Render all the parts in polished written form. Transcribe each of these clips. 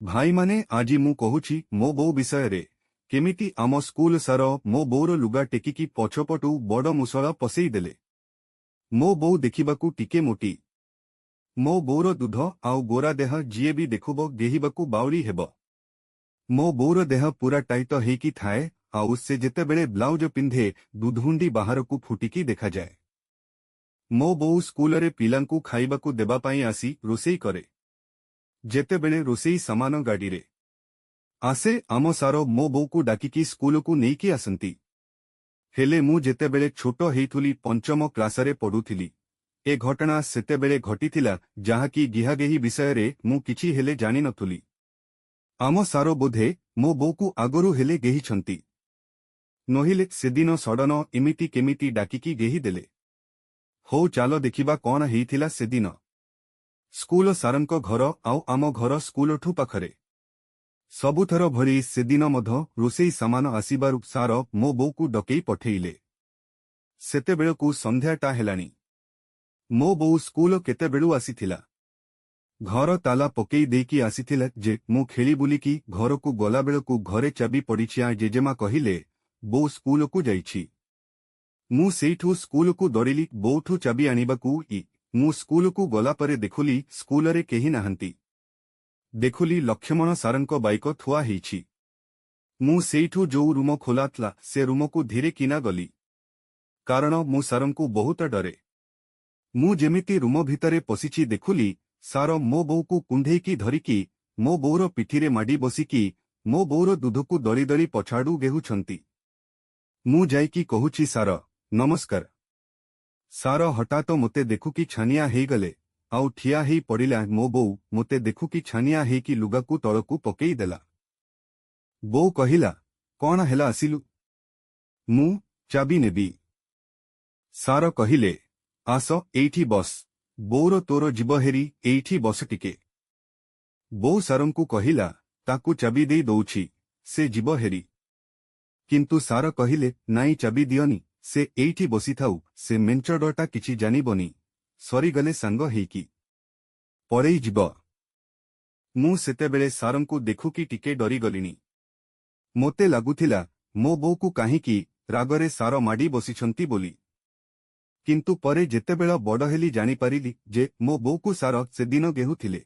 भाई माने आजी मु कहूछि मो बो विषय रे केमिति आम स्कूल सार मो बोर लुगा टेकिकी पछपटू बड़ मुसला पसई देले। मो बो देखिबाकू टिके मोटी। मो बोर दूध आउ गोरा देह जीए भी देखुब गेहिबाकू बाउरी हेब। मो बोर देह पूरा टाइट हेकी थाए आउ से जेतेबेले ब्लाउज पिंधे दूधहुंडी बाहरकू फुटिकी देखा जाए। मो बोऊ स्कूलरे पिलांकू खाइबाकू देबा पाई आसी रोसेई करे। जेतेबेले रोसेई समान गाड़ीरे आसे आम सार मो बोऊकू डाकिकी स्कूलकू नेइकी आसंती। हेले मु जेतेबेले छोटो हेइथुली पंचम क्लासरे पढ़ुथिली ए घटना सेतेबेले घटिथिला जहाँकि गिहागेही विषयरे मु किछि हेले जानि नथुली। आम सारो बोधे मो बोऊकू आगरू हेले गेहिछंती नहिले सेदिन सडन एमिति केमिति डाकिकी गेही देले। हो चालो देखिबा कौन हेइथिला सेदिन। स्कूल सारंको घर आउ आम घर स्कूलठू पाखरे। सबुथर भरी सेदिन मध रोसेई सामान आसिबारु सार मो बोऊकू डकेई पठेइले। सेतेबेलकू संध्याटा हेलानी। मो बोऊ स्कूल केतेबेलू आसिथिला। घर ताला पकेई देकी आसिथिला जे मु खेली बुलिकी घरकू गलाबेलकू घरे चाबी पड़िछिया जेजेमा कहिले बो स्कूलकू जाइछि। मु सेइठू स्कूलकू दौड़िली बोठू चाबी आनिबाकू मु स्कूलकू गला परे देखुली स्कूलरे केही नाहंती। देखुली लक्ष्मण सारंको बाइक थुआ हेइछि। मु सेइठू जो रूम खोलातला से रूमकू धीरे किना गली कारण मु सारंकू बहुत डरे। मु जेमिति रूम भितरे पसिछि देखुली सार मो बोऊकू कुंढेइकी धरिकी मो बोऊर पिठिरे माडी बसिकी मो बोऊर दूधकू दली दली पछाडू गेहुछंती। मु जाइकी कहुछि सार नमस्कार। सार हठात मोते देखुकी छानिया हेइगले आउ ठिया हेई पड़िला। मो बोऊ मोते देखुकी छानिया हेइकी लुगाकू तळकू पकेई देला। बोऊ कहिला कौन हेला आसिलु? मु चाबी नेबी। सार कहिले आस एइठी बस। बोऊर तोर जीव हेरी एइठी बस टिके। बोऊ सारंकू कहिला ताकू चाबी देई दउछि से जीव हेरी। किंतु सार कहिले नाई चाबी दियोनी से एइठी बसी थाउ से मेंचडटा किछि जानिबनी सरीगले सांग हेइकी परेई जीव। मु सेतेबेले सारंकू देखुकी टिके डरी गलिनी। मोते लागुथिला मो बोऊकू काहींकी रागरे सार माडी बसिछंती बोली। किंतु परे जेतेबेल बड़ हेली जानी पारिली जे मो बोऊकू सार सेदिन गेहुथिले।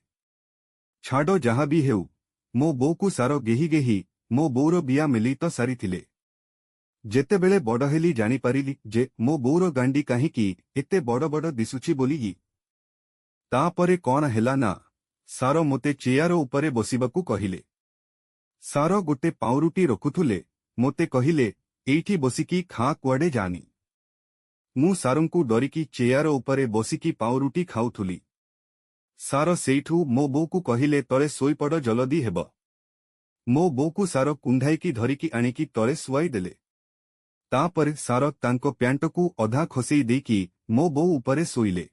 छाड़ जहाँ भी हेउ मो बोऊकू सार गेही गेही मो बोऊर बिया मिली तो सारिथिले। जेतेबेले बड़ हेली जानी पारिली जे मो बोऊर गांडी काहींकी एते बड़ बड़ दिसुछि बोली। तापरे कौन हेला ना सार मोते चेयार उपरे बसिबाकू कहिले। सार गोटे पाउरुटी रखुथुले मोते कहिले एइठी बसिकी खा कुआडे जानी। मु सारंकू डरिकी चेयार उपरे बसिकी पाउरुटी खाउथुली। सार सेइठू मो बोऊकू कहिले तळे सोईपड़ जलदी हेब। मो बोऊकू सार कुंढाईकी धरिकी आनिकी तळे सुआई देले। तापरे सार तांको प्यांटकू अधा खसेई देकी मो बोऊ उपरे सोइले।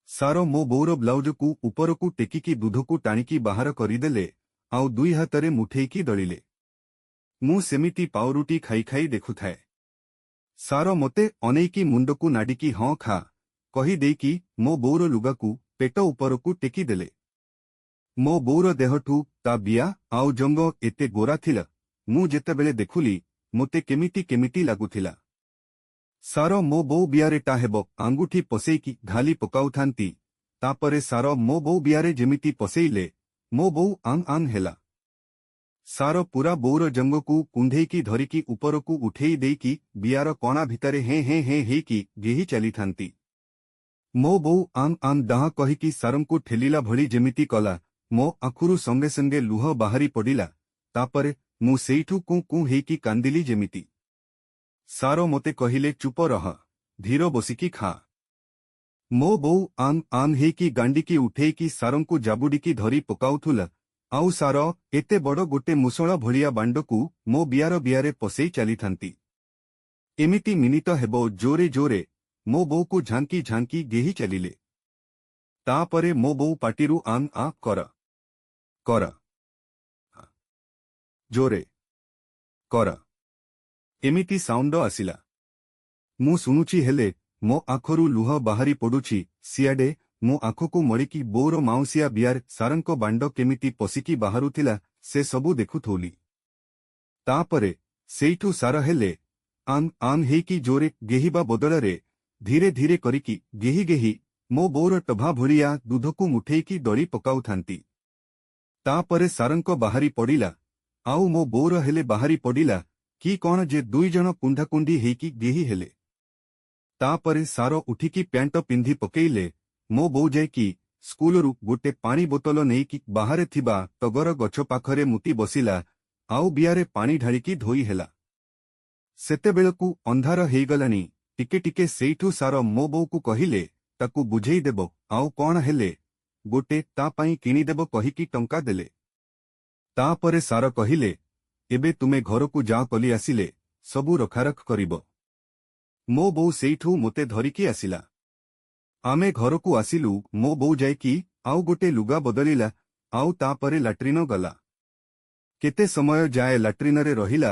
सार मो बोऊर ब्लाउजकू उपरकू टेकिकी दूधकू टाणिकी बाहर करिदेले आउ दुई हातरे मुठेइकी दलिले। मु सेमिति पाउरुटी खाई खाई देखुथाए। सार मोते अनेइकी मुंडकू नाडिकी हाँ खा कही देकी मो बोऊर लुगाकू पेट उपरकू टेकी देले। मो बोऊर देहठू ता बिया आउ जंग एते गोरा थिला मु जेतेबेले देखुली मोते केमिति केमिति लागुथिला। सार मो बोऊ बियारे टा हेब आंगुठी पसेइकी घाली पकाउथांती। तापरे सार मो बोऊ बियारे जेमिति पसेइले मो बोऊ आंग आंग हेला। सार पूरा बोऊर जंगकू कुंढेइकी धरिकी उपरकू उठेई देइकी बियार कणा भितरे हें हें हें हेइकी गेही चलीथांती। मो बोऊ आंग आंग डाह कहिकी सारंकू ठेलिला भली जेमिति कला मो आखुरु संगे संगे लुह बाहरी पड़िला। तापरे मु सेइठू कूं कूं हेइकी कांदिली जेमिति। सार मोते कहिले चुप रह धीर बसिकी खा। मो बोऊ आंग आंग हेइकी गांडीकी उठेइकी सारंकू जाबुडीकी धरी पकाउथुला आउ सार एते बड़ गोटे मुसला भलिया बांडकू मो बियार बियारे पसेई चलीथांती। एमिति मिनित हेबो जोरे जोरे मो बोऊकू झांकी झांकी गेही चलिले। तापरे मो बोऊ पाटिरू आंग आंग कर कर जोरे कर एमिति साउंड आसिला। मु सुनुची हेले मो आखरू लुह बाहरी पड़ुछि सियाडे ମୋ ଆଖକୁ ମଳିକି ବୋଉର ମାଉସିଆ ବିଆରେ ସାରଙ୍କ ବାଣ୍ଡ କେମିତି ପଶିକି ବାହାରୁଥିଲା ସେ ସବୁ ଦେଖୁଥୋଲି। ତାପରେ ସେଇଠୁ ସାର ହେଲେ ଆନ୍ ଆନ୍ ହେଇକି ଜୋରେ ଗେହିବା ବଦଳରେ ଧୀରେ ଧୀରେ କରିକି ଗେହି ଗେହି ମୋ ବୋଉର ଟଭା ଭଳିଆ ଦୁଧକୁ ମୁଠେଇକି ଦଳି ପକାଉଥାନ୍ତି। ତାପରେ ସାରଙ୍କ ବାହାରି ପଡ଼ିଲା, ଆଉ ମୋ ବୋଉର ହେଲେ ବାହାରି ପଡ଼ିଲା କି କଣ ଯେ ଦୁଇଜଣ କୁଣ୍ଢାକୁଣ୍ଢି ହେଇକି ଗେହି ହେଲେ। ତାପରେ ସାର ଉଠିକି ପ୍ୟାଣ୍ଟ ପିନ୍ଧି ପକେଇଲେ। ମୋ ବୋଉ ଯାଇକି ସ୍କୁଲରୁ ଗୋଟେ ପାଣି ବୋତଲ ନେଇକି ବାହାରେ ଥିବା ଟଗର ଗଛ ପାଖରେ ମୁତି ବସିଲା, ଆଉ ବିଆରେ ପାଣି ଢାଳିକି ଧୋଇ ହେଲା। ସେତେବେଳକୁ ଅନ୍ଧାର ହେଇଗଲାଣି ଟିକେ ଟିକେ। ସେଇଠୁ ସାର ମୋ ବୋଉକୁ କହିଲେ ତାକୁ ବୁଝେଇଦେବ, ଆଉ କଣ ହେଲେ ଗୋଟେ ତା ପାଇଁ କିଣିଦେବ କହିକି ଟଙ୍କା ଦେଲେ। ତାପରେ ସାର କହିଲେ ଏବେ ତୁମେ ଘରକୁ ଯାଅ, କଲି ଆସିଲେ ସବୁ ରଖାରଖ କରିବ। ମୋ ବୋଉ ସେଇଠୁ ମୋତେ ଧରିକି ଆସିଲା। ଆମେ ଘରକୁ ଆସିଲୁ। ମୋ ବୋଉ ଯାଇକି ଆଉ ଗୋଟେ ଲୁଗା ବଦଳିଲା, ଆଉ ତାପରେ ଲାଟ୍ରିନ ଗଲା। କେତେ ସମୟ ଯାଏ ଲାଟ୍ରିନରେ ରହିଲା,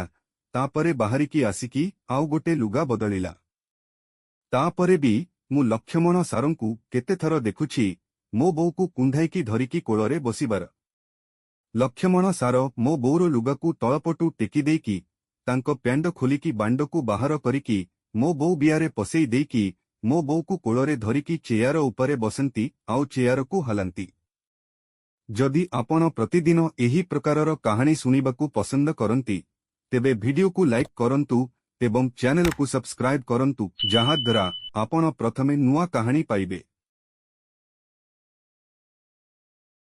ତାପରେ ବାହାରିକି ଆସିକି ଆଉ ଗୋଟେ ଲୁଗା ବଦଳିଲା। ତାପରେ ବି ମୁଁ ଲକ୍ଷ୍ମଣ ସାରଙ୍କୁ କେତେଥର ଦେଖୁଛି ମୋ ବୋଉକୁ କୁଣ୍ଢାଇକି ଧରିକି କୋଳରେ ବସିବାର। ଲକ୍ଷ୍ମଣ ସାର ମୋ ବୋଉର ଲୁଗାକୁ ତଳପଟୁ ଟେକି ଦେଇକି ତାଙ୍କ ପ୍ୟାଣ୍ଟ ଖୋଲିକି ବାଣ୍ଡକୁ ବାହାର କରିକି ମୋ ବୋଉ ବିଆରେ ପସେଇ ଦେଇକି ମୋ ବୋଉକୁ କୋଳରେ ଧରିକି ଚେୟାର ଉପରେ ବସନ୍ତି ଆଉ ଚେୟାରକୁ ହଲାନ୍ତି। ଯଦି ଆପଣ ପ୍ରତିଦିନ ଏହି ପ୍ରକାରର କାହାଣୀ ଶୁଣିବାକୁ ପସନ୍ଦ କରନ୍ତି ତେବେ ଭିଡିଓକୁ ଲାଇକ୍ କରନ୍ତୁ ଏବଂ ଚ୍ୟାନେଲକୁ ସବସ୍କ୍ରାଇବ୍ କରନ୍ତୁ, ଯାହାଦ୍ୱାରା ଆପଣ ପ୍ରଥମେ ନୂଆ କାହାଣୀ ପାଇବେ।